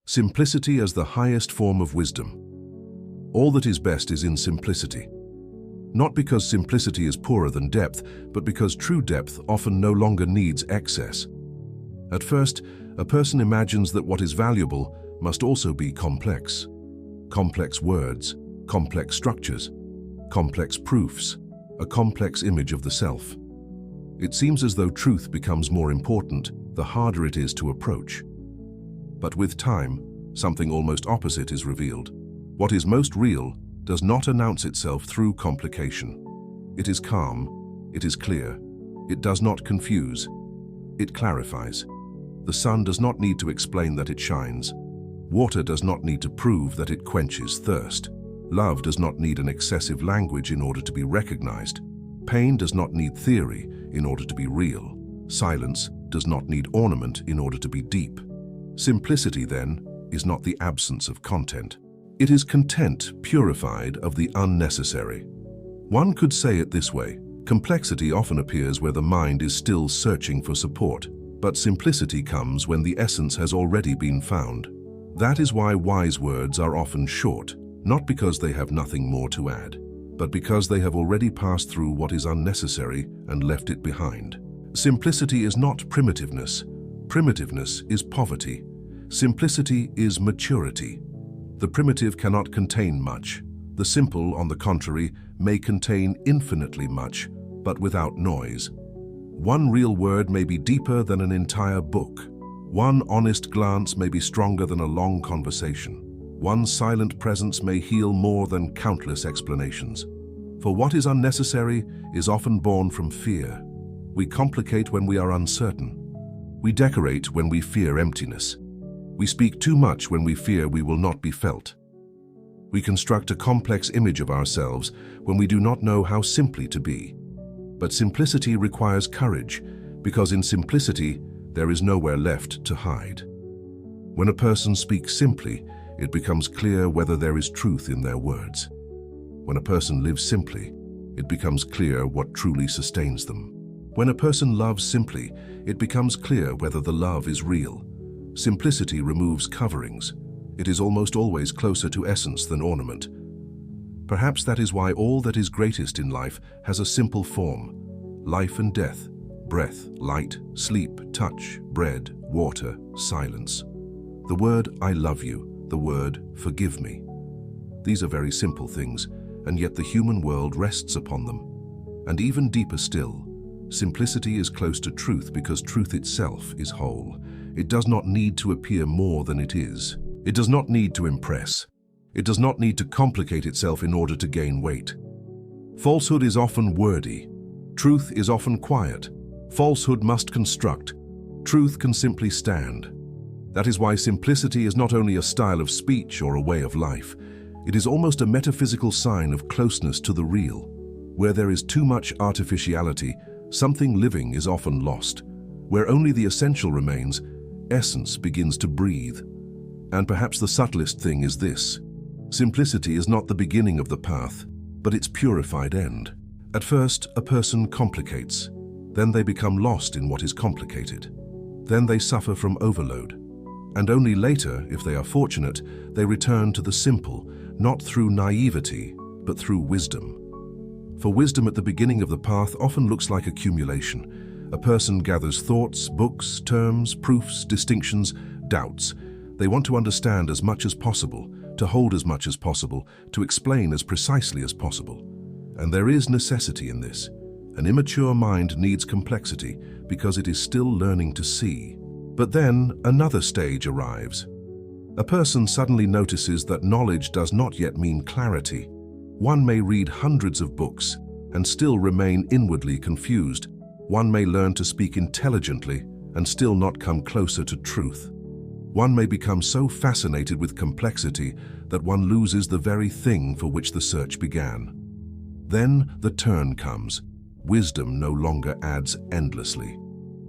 Simplicity as the highest form of wisdom. All that is best is in simplicity. Not because simplicity is poorer than depth, but because true depth often no longer needs excess. At first, a person imagines that what is valuable must also be complex. Complex words, complex structures, complex proofs, a complex image of the self. It seems as though truth becomes more important the harder it is to approach. But with time, something almost opposite is revealed. What is most real does not announce itself through complication. It is calm, it is clear, it does not confuse, it clarifies. The sun does not need to explain that it shines. Water does not need to prove that it quenches thirst. Love does not need an excessive language in order to be recognized. Pain does not need theory in order to be real. Silence does not need ornament in order to be deep. Simplicity, then, is not the absence of content. It is content purified of the unnecessary. One could say it this way: complexity often appears where the mind is still searching for support, but simplicity comes when the essence has already been found. That is why wise words are often short, not because they have nothing more to add, but because they have already passed through what is unnecessary and left it behind. Simplicity is not primitiveness. Primitiveness is poverty. Simplicity is maturity. The primitive cannot contain much. The simple, on the contrary, may contain infinitely much, but without noise. One real word may be deeper than an entire book. One honest glance may be stronger than a long conversation. One silent presence may heal more than countless explanations. For what is unnecessary is often born from fear. We complicate when we are uncertain. We decorate when we fear emptiness. We speak too much when we fear we will not be felt. We construct a complex image of ourselves when we do not know how simply to be. But simplicity requires courage, because in simplicity there is nowhere left to hide. When a person speaks simply, it becomes clear whether there is truth in their words. When a person lives simply, it becomes clear what truly sustains them. When a person loves simply, it becomes clear whether the love is real. Simplicity removes coverings. It is almost always closer to essence than ornament. Perhaps that is why all that is greatest in life has a simple form: life and death, breath, light, sleep, touch, bread, water, silence. The word "I love you," the word "forgive me." These are very simple things, and yet the human world rests upon them. And even deeper still, simplicity is close to truth because truth itself is whole. It does not need to appear more than it is. It does not need to impress. It does not need to complicate itself in order to gain weight. Falsehood is often wordy. Truth is often quiet. Falsehood must construct. Truth can simply stand. That is why simplicity is not only a style of speech or a way of life. It is almost a metaphysical sign of closeness to the real. Where there is too much artificiality, something living is often lost. Where only the essential remains, essence begins to breathe. And perhaps the subtlest thing is this: simplicity is not the beginning of the path, but its purified end. At first, a person complicates. Then they become lost in what is complicated. Then they suffer from overload. And only later, if they are fortunate, they return to the simple, not through naivety, but through wisdom. For wisdom at the beginning of the path often looks like accumulation. A person gathers thoughts, books, terms, proofs, distinctions, doubts. They want to understand as much as possible, to hold as much as possible, to explain as precisely as possible. And there is necessity in this. An immature mind needs complexity because it is still learning to see. But then another stage arrives. A person suddenly notices that knowledge does not yet mean clarity. One may read hundreds of books and still remain inwardly confused. One may learn to speak intelligently and still not come closer to truth. One may become so fascinated with complexity that one loses the very thing for which the search began. Then the turn comes. Wisdom no longer adds endlessly.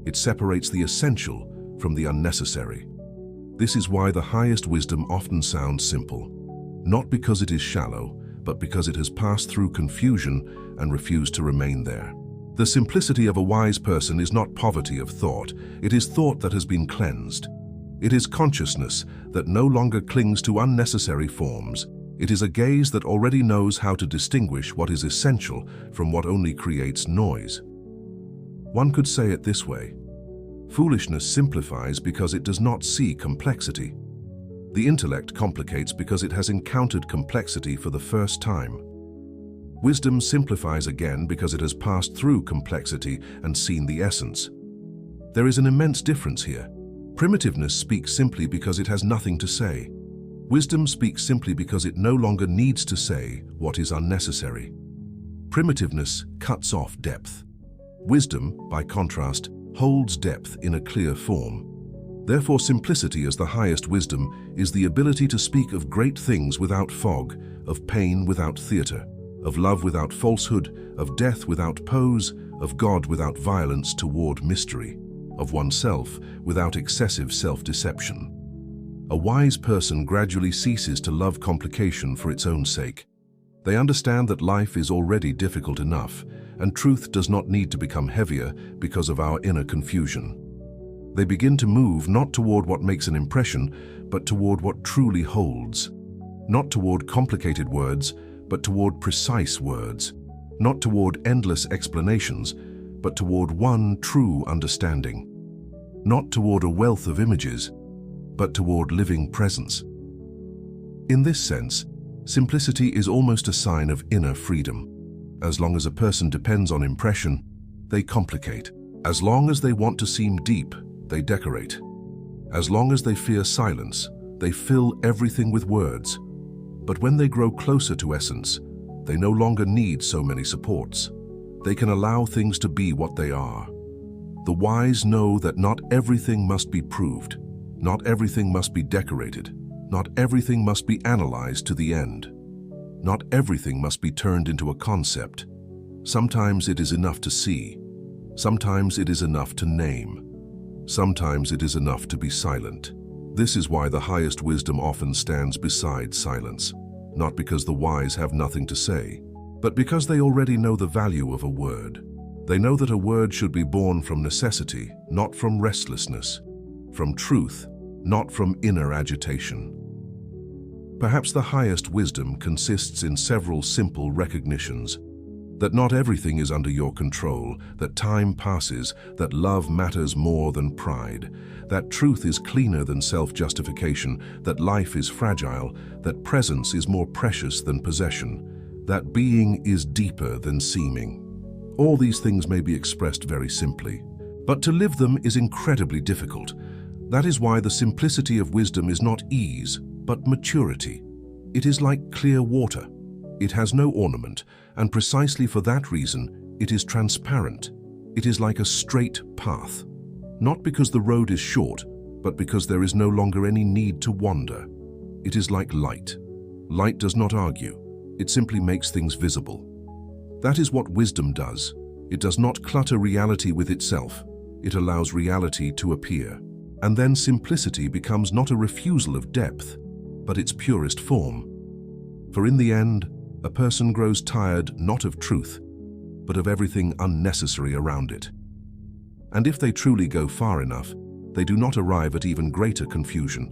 It separates the essential from the unnecessary. This is why the highest wisdom often sounds simple, not because it is shallow, but because it has passed through confusion and refused to remain there. The simplicity of a wise person is not poverty of thought, it is thought that has been cleansed. It is consciousness that no longer clings to unnecessary forms. It is a gaze that already knows how to distinguish what is essential from what only creates noise. One could say it this way: foolishness simplifies because it does not see complexity. The intellect complicates because it has encountered complexity for the first time. Wisdom simplifies again because it has passed through complexity and seen the essence. There is an immense difference here. Primitiveness speaks simply because it has nothing to say. Wisdom speaks simply because it no longer needs to say what is unnecessary. Primitiveness cuts off depth. Wisdom, by contrast, holds depth in a clear form. Therefore, simplicity as the highest wisdom is the ability to speak of great things without fog, of pain without theater, of love without falsehood, of death without pose, of God without violence toward mystery, of oneself without excessive self-deception. A wise person gradually ceases to love complication for its own sake. They understand that life is already difficult enough, and truth does not need to become heavier because of our inner confusion. They begin to move not toward what makes an impression, but toward what truly holds. Not toward complicated words, but toward precise words. Not toward endless explanations, but toward one true understanding. Not toward a wealth of images, but toward living presence. In this sense, simplicity is almost a sign of inner freedom. As long as a person depends on impression, they complicate. As long as they want to seem deep, they decorate. As long as they fear silence, they fill everything with words. But when they grow closer to essence, they no longer need so many supports. They can allow things to be what they are. The wise know that not everything must be proved, not everything must be decorated, not everything must be analyzed to the end. Not everything must be turned into a concept. Sometimes it is enough to see. Sometimes it is enough to name. Sometimes it is enough to be silent. This is why the highest wisdom often stands beside silence, not because the wise have nothing to say, but because they already know the value of a word. They know that a word should be born from necessity, not from restlessness, from truth, not from inner agitation. Perhaps the highest wisdom consists in several simple recognitions: that not everything is under your control, that time passes, that love matters more than pride, that truth is cleaner than self-justification, that life is fragile, that presence is more precious than possession, that being is deeper than seeming. All these things may be expressed very simply, but to live them is incredibly difficult. That is why the simplicity of wisdom is not ease, but maturity. It is like clear water. It has no ornament, and precisely for that reason, it is transparent. It is like a straight path. Not because the road is short, but because there is no longer any need to wander. It is like light. Light does not argue. It simply makes things visible. That is what wisdom does. It does not clutter reality with itself. It allows reality to appear. And then simplicity becomes not a refusal of depth, but its purest form. For in the end, a person grows tired not of truth, but of everything unnecessary around it. And if they truly go far enough, they do not arrive at even greater confusion,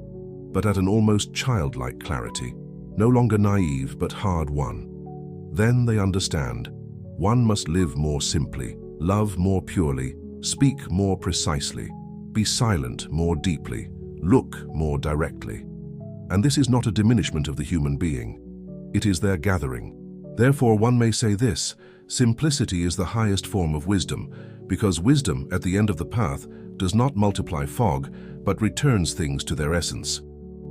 but at an almost childlike clarity, no longer naive but hard-won. Then they understand, one must live more simply, love more purely, speak more precisely, be silent more deeply, look more directly. And this is not a diminishment of the human being. It is their gathering. Therefore, one may say this: simplicity is the highest form of wisdom, because wisdom, at the end of the path, does not multiply fog, but returns things to their essence.